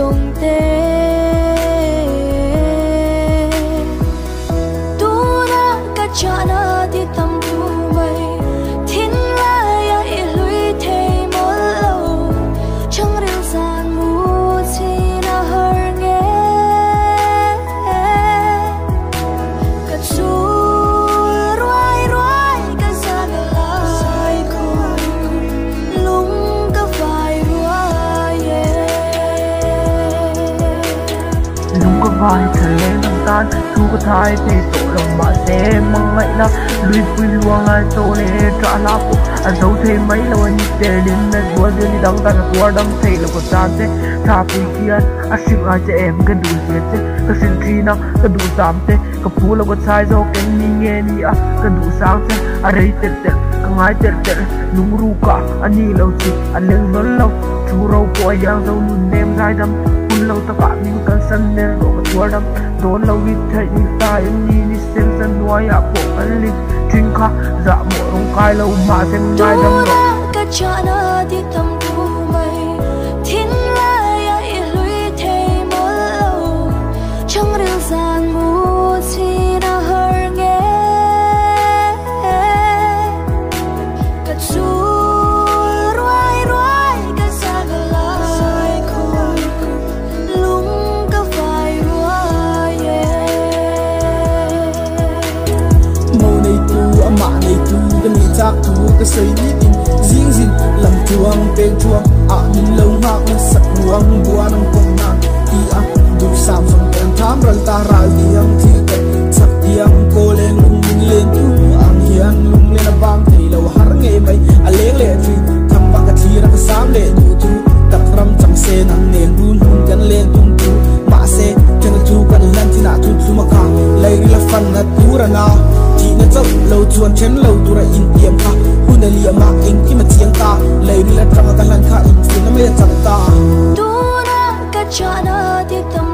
sông tê tu na cả cha na đi tâm tu mày thiên la ya ilui thề mơ lâu chẳng riêng gian mu chi na hờ nghe cả chu ruai ruai cả sa la sai cô lung cả vai ruai lung cả vai thề lung tan thu cả thái thì tổ lòng mà sẽ mong ngại na lui pui luang ai tổ lệ trả la phụ anh dấu thế mấy lâu anh tê đến mẹ bùa đưa đi đắng ta là bùa đắng thấy là có gian thế thà pui kia anh xin ai cho em cái đủ tiền thế cái xin chi na cái đủ giảm thế cái phú là có sai do cái ni nghe ni à cái đủ sáng thế anh ấy tết tết cái ngay tết tết lung ru cả anh đi lâu chi anh lên lớn lâu chú rau bùa giang dâu nun nem gai đâm lâu ta bạn những cơn sân nên lộ cái tua đâm đốn lâu ít thấy như ta em nhìn xem sân nuôi à bộ anh linh chuyên khá dạ mỗi ông cai lâu mà xem ngay đâm lộ cả cha na đi tâm tu mày thiên la ya ilui thề mơ lâu chẳng riêng gian mu chi na hờ nghe cả chu ruai ruai cả sa la sai cô lung cả vai ruai màu này tu ama này tu cái này chắc tu cái sợi đi in riêng riêng làm chuông bên chuông nhìn lâu ngạc nó sặc luang bùa nông công nang đủ sam sông đen tham rần ta ra liang thi cái sắc liang cô lên lung lên tu hiền lung lên bang thì lâu har nghe mày lên lệ phi thăm bang cái thi ra cái sam lệ tu tu đặc ram chẳng xe nang nền đun hungกันlên tung tu mà xe chân tuกันlần thì nã tu tu mà khang lấy là phần là tu ra na chỉ nên chấp lâu chuồn chén lâu tu ra in tiệm khang hun là liam mà in khi mà chiang ta lấy là trong cái lần khang in thì nó mới chặt ta tu na cả cha na đi tâm